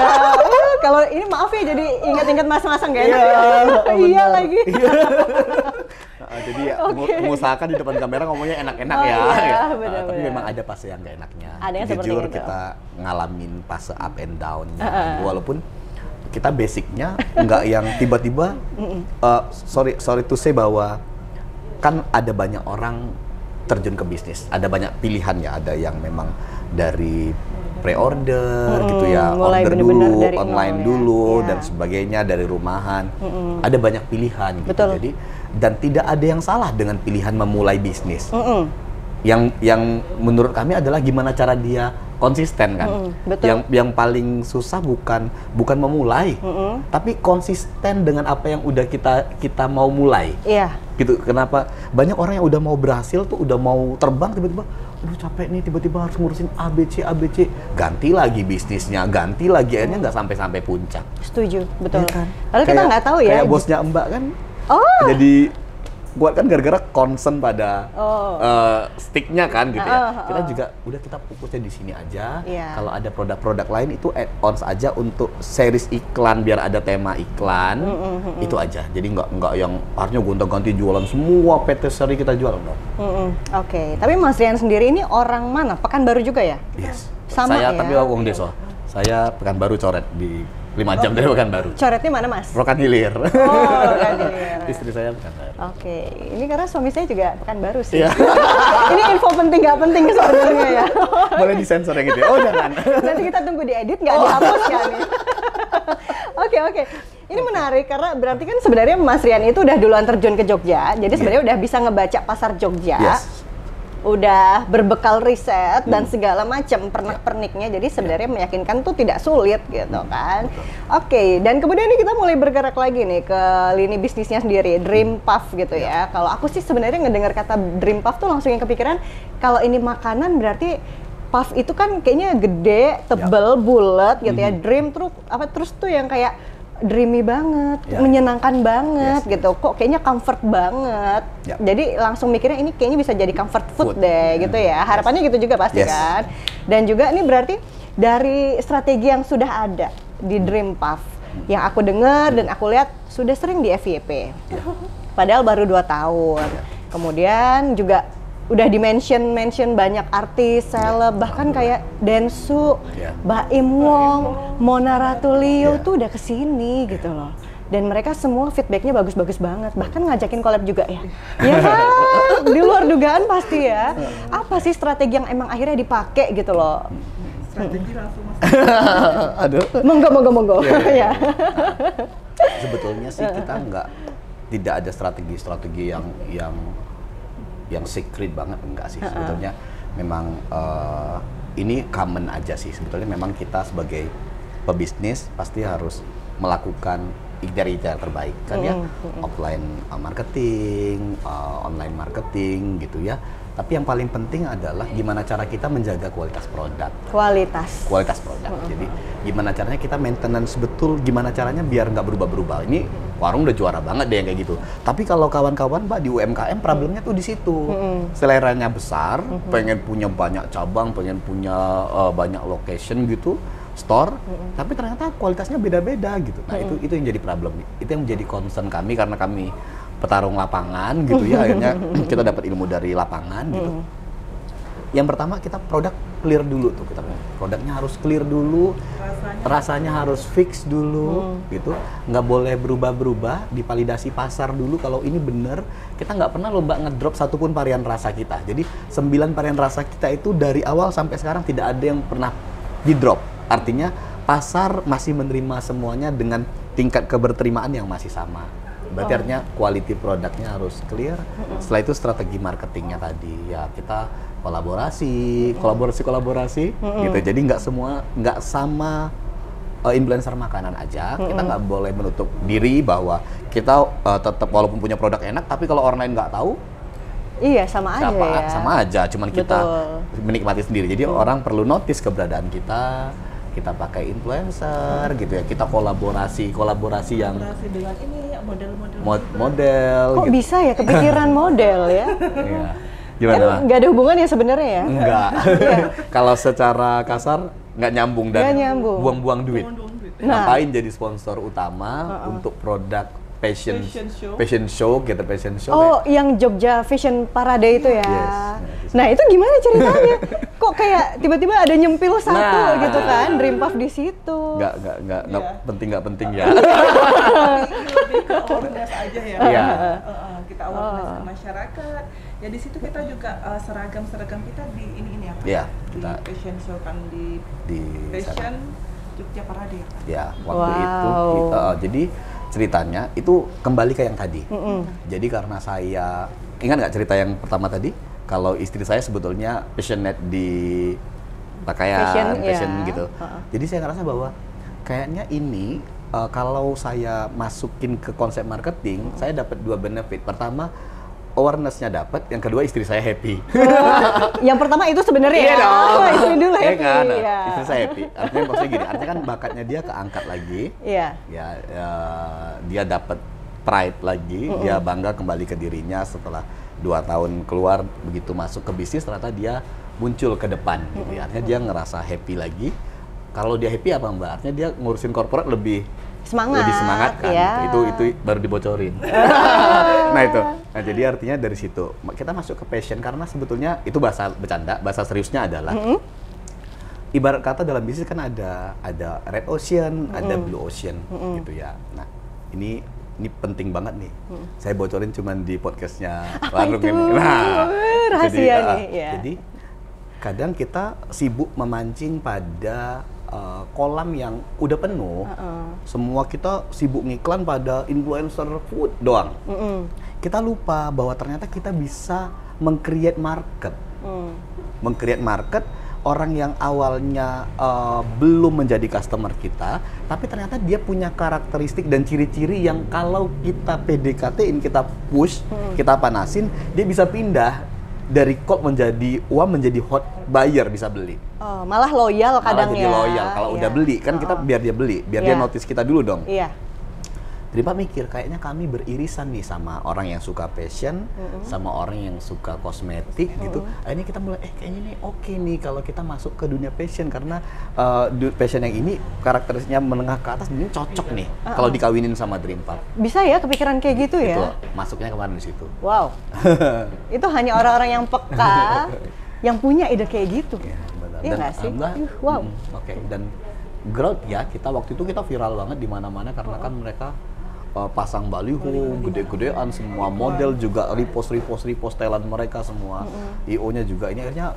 Kalau ini maaf ya, jadi ingat-ingat masa-masa nggak enak. Iya lagi. Jadi ya, mengusahakan di depan kamera ngomongnya enak-enak tapi memang ada fase yang nggak enaknya. Jujur kita ngalamin fase up and down. Walaupun kita basicnya nggak yang tiba-tiba, sorry to say bahwa kan ada banyak orang terjun ke bisnis, ada banyak pilihan ya, ada yang memang dari pre-order gitu ya, mulai order bener-bener dulu, dari online nol ya. dulu Ya. dan sebagainya dari rumahan. Ada banyak pilihan gitu. Betul. Jadi dan tidak ada yang salah dengan pilihan memulai bisnis. Yang menurut kami adalah gimana cara dia konsisten kan. Betul. Yang paling susah bukan memulai, tapi konsisten dengan apa yang udah kita mau mulai. Iya. Gitu. Kenapa banyak orang yang udah mau berhasil tuh, udah mau terbang, tiba-tiba aduh capek nih, tiba-tiba harus ngurusin ABC, ganti lagi bisnisnya, ganti lagi, akhirnya nggak sampai puncak. Setuju, betul. Ya kan? Lalu kita nggak tahu ya. Kayak bosnya Mbak kan, jadi buat kan gara-gara concern pada sticknya kan gitu ya. Kita juga udah kita fokusnya di sini aja. Iya. Kalau ada produk-produk lain itu add-ons aja untuk series iklan biar ada tema iklan. Itu aja. Jadi nggak yang harusnya gonta-ganti jualan semua patisserie kita jual enggak. Oke. Tapi Mas Rian sendiri ini orang mana? Pekanbaru juga ya? Yes. Sama saya ya? tapi wong desa. Saya Pekanbaru coret di 5 jam dari Pekanbaru. Coretnya mana, Mas? Rokan Hilir. Oh, Rokan Hilir. Istri saya Pekanbaru. Oke, ini karena suami saya juga Pekanbaru sih. Iya. Ini info penting nggak penting sebenarnya ya. Boleh disensor yang gitu ya? Oh jangan. Nanti kita tunggu diedit nggak dihapus ya nih. Oke. Ini menarik karena berarti kan sebenarnya Mas Rian itu udah duluan terjun ke Jogja, jadi sebenarnya udah bisa ngebaca pasar Jogja. Yes. Udah berbekal riset dan segala macam pernak-perniknya, jadi sebenarnya meyakinkan tuh tidak sulit gitu kan. Oke, dan kemudian ini kita mulai bergerak lagi nih ke lini bisnisnya sendiri, Dream Puff gitu ya. Kalau aku sih sebenarnya ngedengar kata Dream Puff tuh langsung yang kepikiran kalau ini makanan berarti puff itu kan kayaknya gede, tebel, bulat gitu ya. Dream terus tuh yang kayak dreamy banget, menyenangkan banget gitu. Kok kayaknya comfort banget. Jadi langsung mikirnya ini kayaknya bisa jadi comfort food deh gitu ya. Harapannya gitu juga pasti kan. Dan juga ini berarti dari strategi yang sudah ada di Dream Puff yang aku dengar dan aku lihat sudah sering di FYP. Padahal baru 2 tahun. Kemudian juga udah di-mention banyak artis, seleb, bahkan kayak Densu, Baim Wong, Mona Ratuliu tuh udah kesini gitu loh. Dan mereka semua feedbacknya bagus-bagus banget, bahkan ngajakin collab juga ya. Ya kan, di luar dugaan pasti ya. Apa sih strategi yang emang akhirnya dipakai gitu loh? Strategi langsung mas. Aduh. Monggo. Ya. Sebetulnya sih kita tidak ada strategi yang secret banget, enggak sih. Sebetulnya memang ini common aja sih. Sebetulnya memang kita sebagai pebisnis pasti harus melakukan ikhtiar terbaik kan ya, offline marketing, online marketing gitu ya. Tapi yang paling penting adalah gimana cara kita menjaga kualitas produk. Kualitas produk. Jadi gimana caranya kita maintenance betul, gimana caranya biar nggak berubah-berubah. Ini warung udah juara banget deh yang kayak gitu. Tapi kalau kawan-kawan Mbak di UMKM problemnya tuh di situ. Seleranya besar, pengen punya banyak cabang, pengen punya banyak location gitu, store, tapi ternyata kualitasnya beda-beda gitu. Nah, itu yang jadi problem. Itu yang menjadi concern kami karena kami petarung lapangan gitu ya, akhirnya kita dapat ilmu dari lapangan gitu. Yang pertama kita produk clear dulu tuh, produknya harus clear dulu, rasanya harus fix dulu gitu, nggak boleh berubah-berubah, divalidasi pasar dulu kalau ini bener. Kita nggak pernah lomba ngedrop satupun varian rasa kita. Jadi 9 varian rasa kita itu dari awal sampai sekarang tidak ada yang pernah di drop. Artinya pasar masih menerima semuanya dengan tingkat keberterimaan yang masih sama. Berarti artinya quality produknya harus clear. Setelah itu strategi marketingnya tadi ya kita kolaborasi gitu. Jadi nggak sama influencer makanan aja. Kita nggak boleh menutup diri bahwa kita tetap walaupun punya produk enak, tapi kalau orang lain nggak tahu, iya sama aja. Cuman kita menikmati sendiri. Jadi orang perlu notice keberadaan kita. Kita pakai influencer gitu ya, kita kolaborasi yang dengan ini model kok gitu. Bisa ya kepikiran model ya. Iya. Gimana? Nggak ada hubungan ya sebenarnya ya? Enggak. Kalau secara kasar nggak nyambung dan buang-buang duit. Ngapain jadi sponsor utama untuk produk fashion show. Oh, yang Jogja Fashion Parade itu ya. Yes. Nah, itu gimana ceritanya? kok kayak tiba-tiba ada nyempil satu gitu kan, Dream Puff di situ. Nggak penting ya. Lebih ke awareness aja ya. Iya. Kita awareness ke masyarakat. Ya di situ kita juga seragam kita di ini apa? Iya, Di kita fashion show kan di fashion Jogja Parade kan? Ya, waktu itu jadi ceritanya itu kembali ke yang tadi. Jadi karena saya ingat nggak cerita yang pertama tadi? Kalau istri saya sebetulnya passionate di pakaian, fashion gitu. Jadi saya ngerasa bahwa kayaknya ini kalau saya masukin ke konsep marketing, saya dapat 2 benefit. Pertama, awareness-nya dapat, yang kedua istri saya happy. Yang pertama itu sebenarnya iya dong. Istri dulu happy. Kan? Istri saya happy. Artinya maksudnya gini, artinya kan bakatnya dia keangkat lagi. Iya. Ya, dia dapat pride lagi, dia bangga kembali ke dirinya setelah 2 tahun keluar, begitu masuk ke bisnis ternyata dia muncul ke depan. Gitu ya. Artinya dia ngerasa happy lagi. Kalau dia happy apa Mbak? Artinya dia ngurusin corporate lebih semangat kan. Ya. Itu baru dibocorin. Nah itu. Nah jadi artinya dari situ kita masuk ke passion karena sebetulnya itu bahasa bercanda, bahasa seriusnya adalah ibarat kata dalam bisnis kan ada red ocean, ada blue ocean gitu ya. Nah ini penting banget nih. Saya bocorin cuman di podcastnya Warung ini. Nah rahasia nih. Ya. Jadi kadang kita sibuk memancing pada kolam yang udah penuh, semua kita sibuk ngiklan pada influencer food doang. Kita lupa bahwa ternyata kita bisa meng-create market. Meng-create market orang yang awalnya belum menjadi customer kita, tapi ternyata dia punya karakteristik dan ciri-ciri yang kalau kita PDKT-in, kita push, kita panasin, dia bisa pindah dari cold menjadi menjadi hot buyer, bisa beli. Oh, malah loyal kadang jadi loyal kalau udah beli kan kita biar dia beli, biar dia notice kita dulu dong. Iya. Jadi Pak mikir kayaknya kami beririsan nih sama orang yang suka fashion, sama orang yang suka kosmetik gitu. Akhirnya kita mulai kayaknya nih oke nih kalau kita masuk ke dunia fashion karena fashion yang ini karakteristiknya menengah ke atas ini cocok nih kalau dikawinin sama Dream Puff. Bisa ya kepikiran kayak gitu ya? Itu masuknya kemarin di situ. Wow. Itu hanya orang-orang yang peka yang punya ide kayak gitu. Iya nggak sih? Wow. Oke. Dan growth ya, kita waktu itu kita viral banget di mana-mana karena kan mereka pasang baliho gede-gedean, semua model juga repost talent mereka semua. IO-nya juga ini akhirnya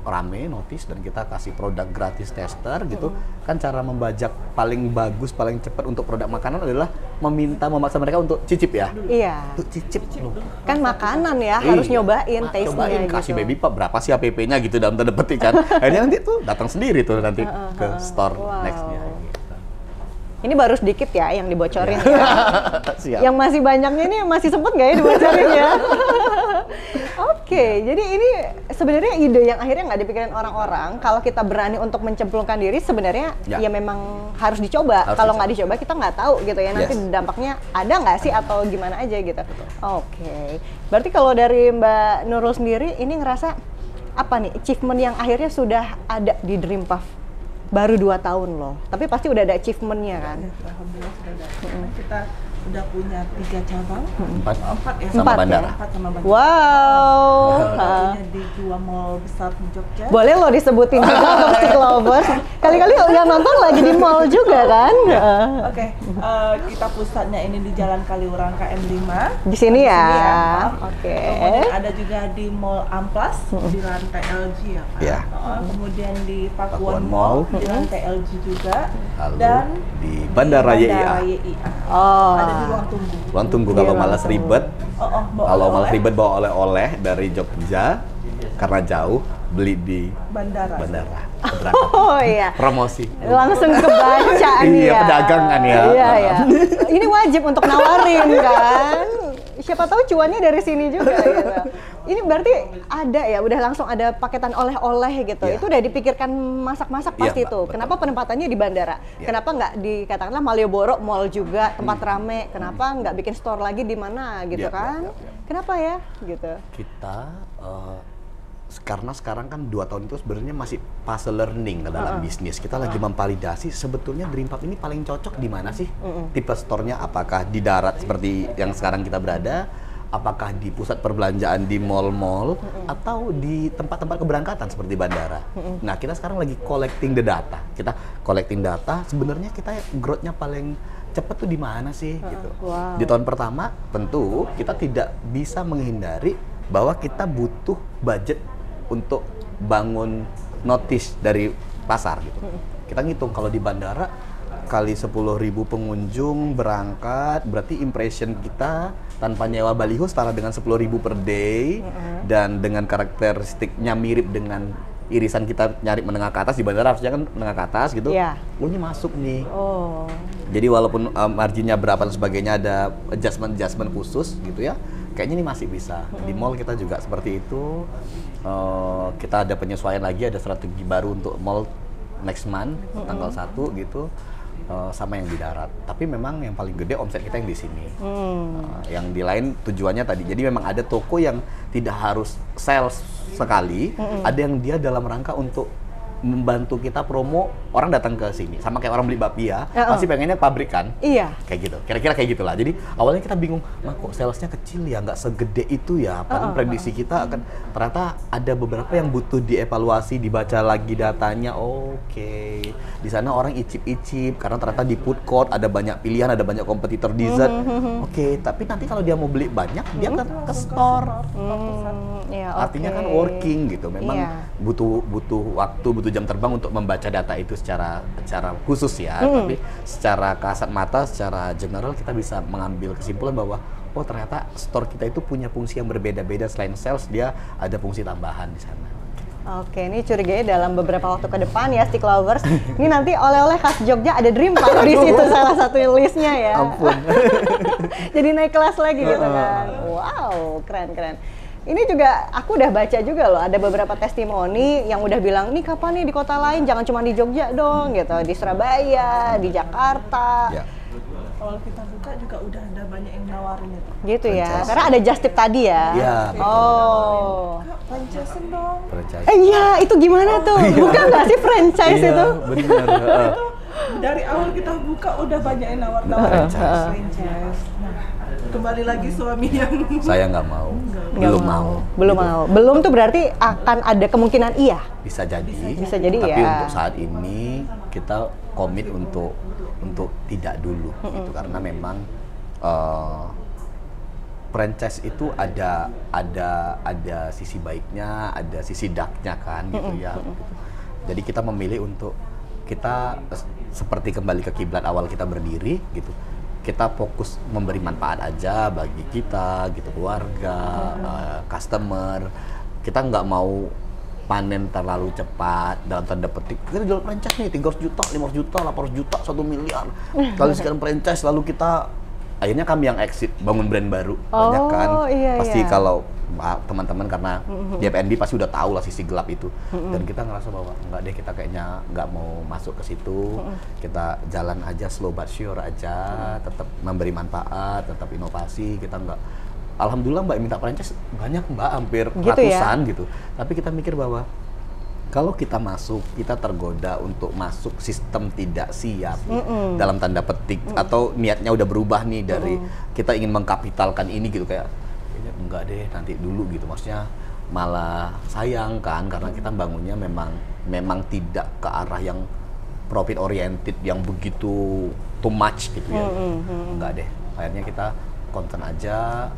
rame notice dan kita kasih produk gratis tester gitu. Kan cara membajak paling bagus, paling cepat untuk produk makanan adalah memaksa mereka untuk cicip ya. Iya. Untuk cicip loh. Kan makanan ya, harus nyobain taste-nya gitu. Kasih baby Puff berapa sih APP-nya gitu dalam tanda petik kan. Akhirnya nanti tuh datang sendiri tuh nanti ke store next-nya. Ini baru sedikit ya yang dibocorin ya. Siap. Yang masih banyaknya ini masih sempet nggak ya dibocorin ya? Oke, jadi ini sebenarnya ide yang akhirnya nggak dipikirin orang-orang. Kalau kita berani untuk mencemplungkan diri, sebenarnya ya memang harus dicoba. Kalau nggak dicoba kita nggak tahu gitu ya. Nanti dampaknya ada nggak sih atau gimana aja gitu. Oke. Berarti kalau dari Mbak Nurul sendiri, ini ngerasa apa nih achievement yang akhirnya sudah ada di Dream Puff? Baru 2 tahun loh, tapi pasti udah ada achievement-nya kan? Alhamdulillah sudah ada. Karena kita udah punya 3 cabang, 4 ya, sama bandara. 4 sama bandara. Wow. Punya di 2 mall besar di Jogja. Boleh lo disebutin juga untuk Stick Lovers. Kali-kali yang nonton lagi di mall juga kan? Oke, kita pusatnya ini di Jalan Kaliurang KM5. Di sini ya. Oke. Kemudian ada juga di Mall Amplas di lantai LG ya Pak. Iya. Kemudian di Pakuan Mall di lantai LG juga. Lalu Dan di Bandara YIA. Oh. Ada di ruang tunggu. Ruang tunggu kalau malas ribet. Kalau malas ribet bawa oleh-oleh dari Jogja karena jauh, beli di bandara. Oh iya. Promosi. Langsung kebaca nih ya. Iya, pedagang kan ya. Iya, iya. Ini wajib untuk nawarin kan. Siapa tahu cuannya dari sini juga gitu. Ini berarti ada ya, udah langsung ada paketan oleh-oleh gitu. Itu udah dipikirkan masak-masak pasti tuh. Kenapa penempatannya di bandara? Kenapa nggak dikatakanlah Malioboro Mall juga tempat rame? Kenapa nggak bikin store lagi di mana gitu kan? Kenapa ya gitu? Kita karena sekarang kan 2 tahun itu sebenarnya masih fase learning dalam bisnis. Kita lagi memvalidasi sebetulnya Dream Puff ini paling cocok di mana sih? Tipe store-nya apakah di darat seperti yang sekarang kita berada? apakah di pusat perbelanjaan, di mall-mall, atau di tempat-tempat keberangkatan seperti bandara. Nah, kita sekarang lagi collecting the data. Kita collecting data, sebenarnya kita growth-nya paling cepat tuh di mana sih gitu. Wow. Di tahun pertama tentu kita tidak bisa menghindari bahwa kita butuh budget untuk bangun notice dari pasar gitu. Kita ngitung kalau di bandara kali 10.000 pengunjung berangkat, berarti impression kita tanpa nyewa baliho setara dengan 10.000 per day, dan dengan karakteristiknya mirip dengan irisan kita nyari menengah ke atas, di bandara harusnya kan menengah ke atas gitu. Oh, ini masuk nih. Jadi walaupun marginnya berapa dan sebagainya, ada adjustment khusus gitu ya, kayaknya ini masih bisa. Di mall kita juga seperti itu. Kita ada penyesuaian lagi, ada strategi baru untuk mall next month, tanggal 1 gitu. Sama yang di darat, tapi memang yang paling gede omset kita yang di sini. Yang di lain tujuannya tadi, jadi memang ada toko yang tidak harus sales sekali, ada yang dia dalam rangka untuk membantu kita promo, orang datang ke sini, sama kayak orang beli bakpia, pasti pengennya pabrik kan? Iya. Kayak gitu, kira-kira kayak gitulah. Jadi awalnya kita bingung, kok salesnya kecil ya, nggak segede itu ya. Padahal prediksi kita akan, ternyata ada beberapa yang butuh dievaluasi, dibaca lagi datanya. Oke, di sana orang icip-icip, karena ternyata di food court ada banyak pilihan, ada banyak kompetitor dessert. Oke, tapi nanti kalau dia mau beli banyak, dia ke store. Artinya kan working gitu, memang butuh waktu, butuh jam terbang untuk membaca data itu secara khusus ya. Tapi secara kasat mata, secara general kita bisa mengambil kesimpulan bahwa oh ternyata store kita itu punya fungsi yang berbeda-beda. Selain sales, dia ada fungsi tambahan di sana. Oke, ini curiganya dalam beberapa waktu ke depan ya, Stick Lovers. Ini nanti oleh-oleh khas Jogja ada Dream Park di situ, salah satu listnya ya. Ampun. Jadi naik kelas lagi gitu kan. Wow, keren. Ini juga aku udah baca juga loh, ada beberapa testimoni yang udah bilang, nih kapan nih di kota lain, jangan cuma di Jogja dong gitu, di Surabaya, di Jakarta. Awal kita buka juga udah ada banyak yang nawarin itu. Gitu ya, karena ada Just Tip tadi ya. Iya. Kak, franchise dong. Iya, itu gimana tuh? Bukan nggak sih franchise itu? Benar. Dari awal kita buka udah banyak yang nawar-nawar franchise. Nah, kembali lagi suami yang saya nggak mau. Belum tuh berarti akan ada kemungkinan iya. Bisa jadi tapi ya. Tapi untuk saat ini kita komit untuk tidak dulu gitu, karena memang franchise itu ada sisi baiknya, ada sisi darknya kan gitu ya. Jadi kita memilih untuk kita seperti kembali ke kiblat awal kita berdiri gitu. Kita fokus memberi manfaat aja bagi kita gitu, keluarga, customer. Kita nggak mau panen terlalu cepat dalam tanda petik. Kita jual franchise nih 300 juta, 500 juta, 800 juta, 1 miliar. Kalau sekarang franchise lalu kita akhirnya kami yang exit, bangun brand baru. Banyak kan. Pasti kalau teman-teman karena di FNB pasti udah tahu lah sisi gelap itu. Dan kita ngerasa bahwa enggak deh, kita kayaknya nggak mau masuk ke situ. Kita jalan aja slow but sure aja, tetap memberi manfaat, tetap inovasi. Kita nggak, alhamdulillah Mbak minta franchise banyak Mbak, hampir gitu ratusan ya? Gitu. Tapi kita mikir bahwa kalau kita masuk, kita tergoda untuk masuk sistem tidak siap dalam tanda petik, atau niatnya udah berubah nih dari kita ingin mengkapitalkan ini gitu, kayak enggak deh nanti dulu gitu, maksudnya malah sayang kan, karena kita bangunnya memang tidak ke arah yang profit oriented yang begitu too much gitu ya. Enggak deh, akhirnya kita konten aja,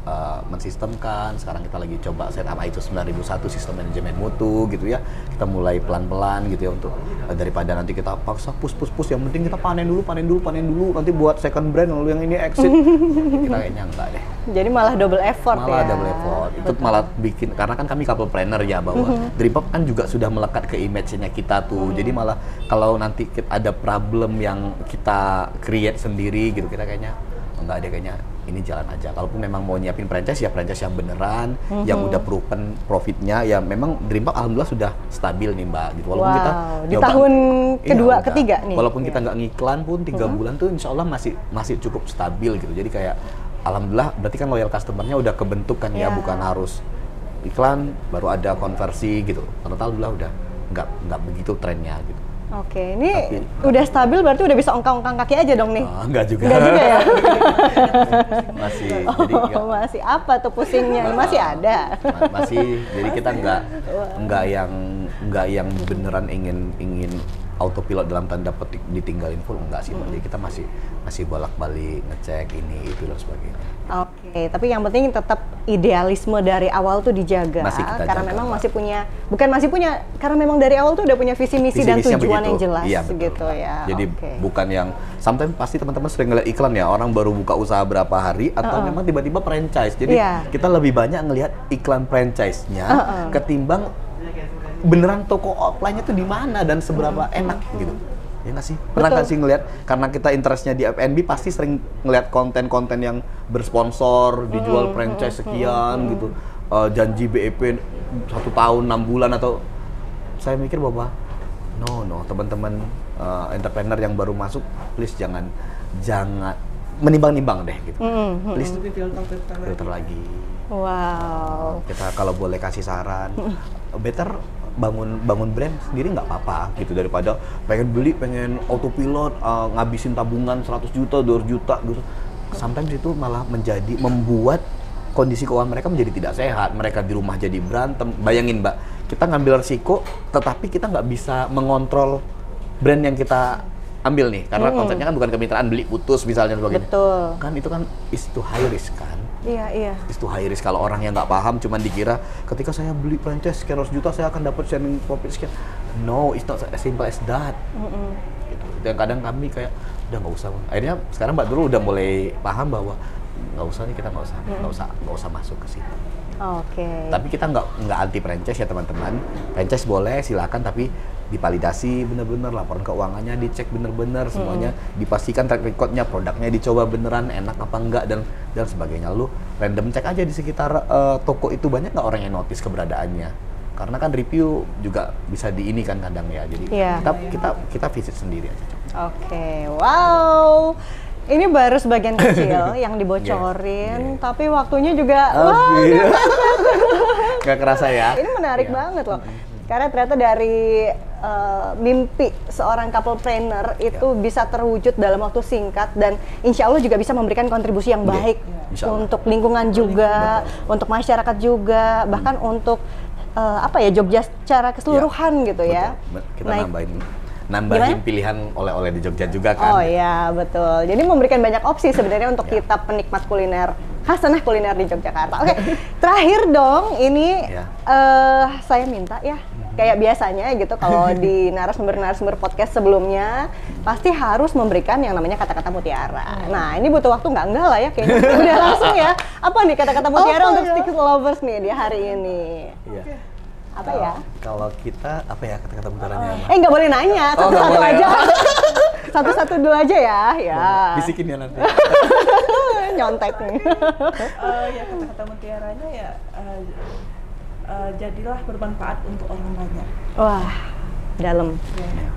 mensistemkan. Sekarang kita lagi coba setup ISO 9001 sistem manajemen mutu gitu ya. Kita mulai pelan-pelan gitu ya, untuk daripada nanti kita paksa push, yang penting kita panen dulu, nanti buat second brand lalu yang ini exit. Kita kayaknya enggak deh. Jadi malah double effort ya. Double effort. Itu malah bikin, karena kan kami couple planner ya, bahwa Dream Pop kan juga sudah melekat ke image-nya kita tuh. Jadi malah kalau nanti ada problem yang kita create sendiri gitu, kita kayaknya enggak deh, kayaknya ini jalan aja. Kalaupun memang mau nyiapin franchise, ya franchise yang beneran, yang udah proven profitnya, ya memang Dream Pop alhamdulillah sudah stabil nih Mbak gitu. Walaupun kita di tahun kedua, ketiga nih. Walaupun kita nggak ngiklan pun 3 bulan tuh insya Allah masih cukup stabil gitu. Jadi kayak alhamdulillah berarti kan loyal customer-nya udah kebentuk kan ya, bukan harus iklan baru ada konversi gitu. Ternyata alhamdulillah udah nggak begitu trennya gitu. Oke, ini udah stabil berarti udah bisa ongkang-ongkang kaki aja dong nih? Enggak juga. Enggak juga ya? Masih. Jadi masih apa tuh pusingnya? Masih ada. Masih. Jadi kita enggak yang beneran ingin autopilot dalam tanda petik ditinggalin full, enggak sih. Jadi kita masih bolak-balik ngecek ini itu dan sebagainya. Oke, tapi yang penting tetap idealisme dari awal tuh dijaga. Karena memang karena memang dari awal tuh udah punya visi misi dan tujuan yang jelas, iya, gitu ya. Jadi bukan yang sometimes pasti teman-teman sering ngeliat iklan ya, orang baru buka usaha berapa hari atau memang tiba-tiba franchise. Jadi kita lebih banyak ngelihat iklan franchise-nya ketimbang beneran toko offline-nya tuh di mana dan seberapa enak gitu. Ya nggak sih? Pernah nggak sih ngelihat, karena kita interestnya di F&B pasti sering ngelihat konten-konten yang bersponsor, dijual franchise sekian gitu, janji BEP 1 tahun 6 bulan atau saya mikir bahwa no teman-teman entrepreneur yang baru masuk please jangan menimbang-nimbang deh gitu. Please filter lagi. Wow. Kita kalau boleh kasih saran, better bangun brand sendiri nggak apa-apa gitu daripada pengen autopilot ngabisin tabungan 100 juta 200 juta gitu. Sometimes itu malah membuat kondisi keuangan mereka menjadi tidak sehat. Mereka di rumah jadi berantem. Bayangin Mbak, kita ngambil resiko tetapi kita nggak bisa mengontrol brand yang kita ambil nih, karena konsepnya kan bukan kemitraan beli putus misalnya sebagainya. Betul. Kan itu kan is to high risk kan. Iya. Is to high risk. Kalau orang yang nggak paham cuman dikira ketika saya beli franchise sekian ratus juta saya akan dapat sharing profit sekian. No, it's not as simple as that. Gitu. Dan kadang kami kayak udah nggak usah. Akhirnya sekarang Mbak Nurul udah mulai paham bahwa nggak usah nih, kita nggak usah masuk ke situ. Oke. Tapi kita nggak anti franchise ya teman-teman. Franchise boleh silakan, tapi divalidasi bener-bener, laporan keuangannya dicek bener-bener, semuanya dipastikan track recordnya, produknya dicoba beneran enak apa enggak dan sebagainya. Lalu random cek aja di sekitar toko itu banyak nggak orang yang notice keberadaannya. Karena kan review juga bisa diini kan kadang ya. Jadi kita visit sendiri aja. Oke, wow. Ini baru sebagian kecil yang dibocorin, tapi waktunya juga nggak kerasa ya. Ini menarik banget loh. Karena ternyata dari mimpi seorang couplepreneur itu bisa terwujud dalam waktu singkat dan insya Allah juga bisa memberikan kontribusi yang baik untuk lingkungan juga, untuk masyarakat juga, bahkan untuk Jogja secara keseluruhan gitu ya. Kita nambahin pilihan oleh-oleh di Jogja juga kan. Oh iya, betul. Jadi memberikan banyak opsi sebenarnya untuk kita penikmat kuliner, khasanah kuliner di Yogyakarta. Oke, terakhir dong ini saya minta ya, kayak biasanya gitu kalau di narasumber podcast sebelumnya pasti harus memberikan yang namanya kata-kata mutiara. Nah, ini butuh waktu enggak lah ya kayaknya. Udah langsung ya. Apa nih kata-kata mutiara untuk stick lovers nih di hari ini? Iya. Apa ya? Kalau kita apa ya kata-kata mutiaranya? Nggak boleh nanya, satu-satu aja. Satu-satu dulu aja ya. Bisikin ya nanti. Nyontek nih. Ya kata-kata mutiaranya ya jadilah bermanfaat untuk orang banyak. Wah, dalam.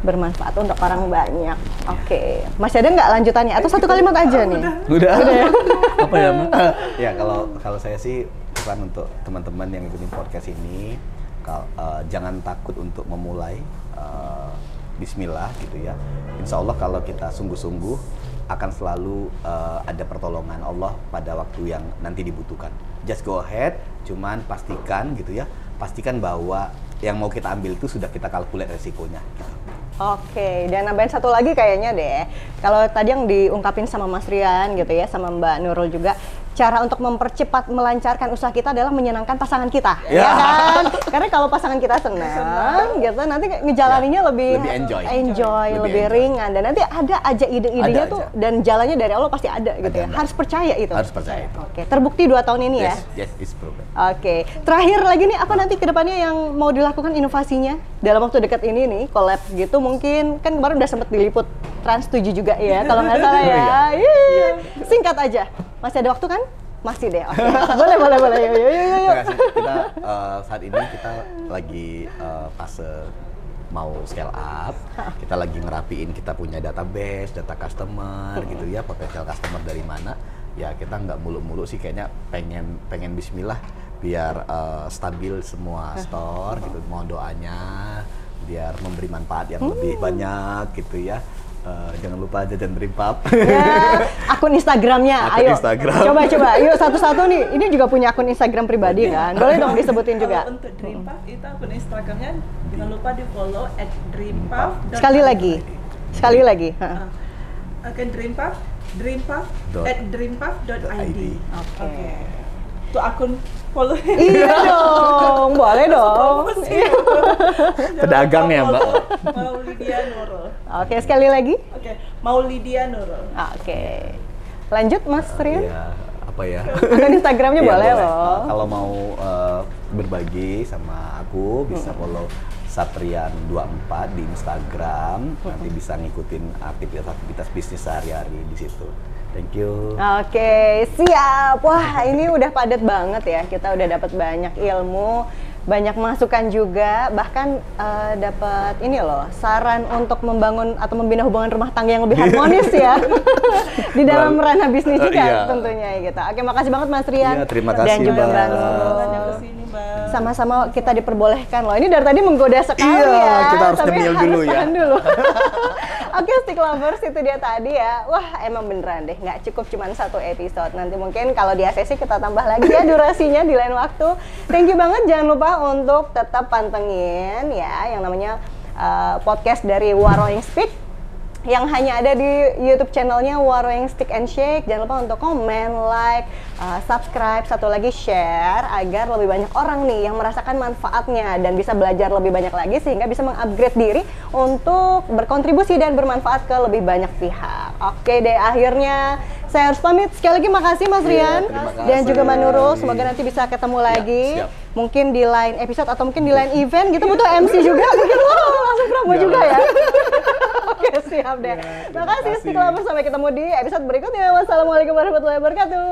Bermanfaat untuk orang banyak. Oke. Masih ada nggak lanjutannya? Atau satu kalimat aja nih? Udah ya? Apa ya, Mbak? Ya kalau saya sih pesan untuk teman-teman yang ikutin podcast ini, jangan takut untuk memulai. Bismillah gitu ya. Insya Allah kalau kita sungguh-sungguh akan selalu ada pertolongan Allah pada waktu yang nanti dibutuhkan. Just go ahead, cuman pastikan gitu ya, pastikan bahwa yang mau kita ambil itu sudah kita kalkulasi resikonya. Gitu. Oke, dan nambahin satu lagi kayaknya deh. Kalau tadi yang diungkapin sama Mas Rian gitu ya, sama Mbak Nurul juga, cara untuk mempercepat melancarkan usaha kita adalah menyenangkan pasangan kita, ya kan? Karena kalau pasangan kita senang, gitu, nanti ngejalaninnya lebih enjoy, lebih ringan, dan nanti ada aja ide-idenya tuh, dan jalannya dari Allah pasti ada gitu ya. Harus percaya itu. Harus percaya itu. Oke, terbukti 2 tahun ini ya. Yes, it's proven. Oke, terakhir lagi nih, apa nanti kedepannya yang mau dilakukan inovasinya dalam waktu dekat ini nih, collab gitu mungkin, kan kemarin udah sempet diliput Trans 7 juga ya, kalau nggak salah ya. Singkat aja. Masih ada waktu kan? Masih deh. Okay. boleh. Yuk. Kita saat ini kita lagi fase mau scale up. Kita lagi ngerapiin, kita punya database, data customer gitu ya, potensial customer dari mana. Ya kita nggak muluk-muluk sih, kayaknya pengen bismillah biar stabil semua store gitu. Mohon doanya. biar memberi manfaat yang lebih banyak gitu ya. Jangan lupa jajan Dream Puff. Ya, akun Instagramnya, ayo. Instagram. Coba, yuk satu-satu nih. Ini juga punya akun Instagram pribadi kan? Boleh dong disebutin juga. Kalau untuk Dream Puff itu akun Instagramnya jangan lupa di follow @dreampuff. Sekali lagi. Akun dreampuff @dreampuff.id. Oke. Itu akun follow. Iya dong, boleh dong. Pedagang ya Mbak. Maulidia Nurul. Oke, sekali lagi. Oke, Maulidia Nurul. Oke. Lanjut Mas Rian. Ya, apa ya? Akun Instagramnya Ya, boleh boleh. loh. Kalau mau berbagi sama aku bisa follow Saprian24 di Instagram. Nanti bisa ngikutin aktivitas bisnis sehari-hari di situ. Thank you. Oke, siap. Wah, ini udah padat banget ya. Kita udah dapat banyak ilmu, banyak masukan juga, bahkan dapat ini loh, saran untuk membangun atau membina hubungan rumah tangga yang lebih harmonis ya. Di dalam ranah bisnis juga tentunya gitu. Oke, makasih banget Mas Rian. Iya, terima kasih, dan juga Mbak. Mbak Nurul. Kesini, Mbak. Sama-sama kita diperbolehkan loh. Ini dari tadi menggoda sekali ya. Kita harus tapi nyemil dulu ya. tahan dulu. Oke, Stick Lovers, itu dia tadi ya. Wah, emang beneran deh, nggak cukup cuma satu episode. Nanti mungkin kalau di ACC kita tambah lagi ya durasinya di lain waktu. Thank you banget, jangan lupa untuk tetap pantengin ya yang namanya podcast dari Warrowing Speak yang hanya ada di YouTube channelnya Warrowing Stick and Shake. Jangan lupa untuk komen, like, subscribe, satu lagi share agar lebih banyak orang nih yang merasakan manfaatnya dan bisa belajar lebih banyak lagi sehingga bisa mengupgrade diri untuk berkontribusi dan bermanfaat ke lebih banyak pihak. Oke deh, akhirnya saya harus pamit. Sekali lagi makasih Mas Rian dan juga Mbak Nurul. Semoga nanti bisa ketemu lagi. Siap. Mungkin di lain episode atau mungkin di lain event gitu butuh MC juga. Mungkin langsung promo juga ya. Oke, siap deh. Terima kasih Stick Lovers, sampai ketemu di episode berikutnya. Wassalamualaikum warahmatullahi wabarakatuh.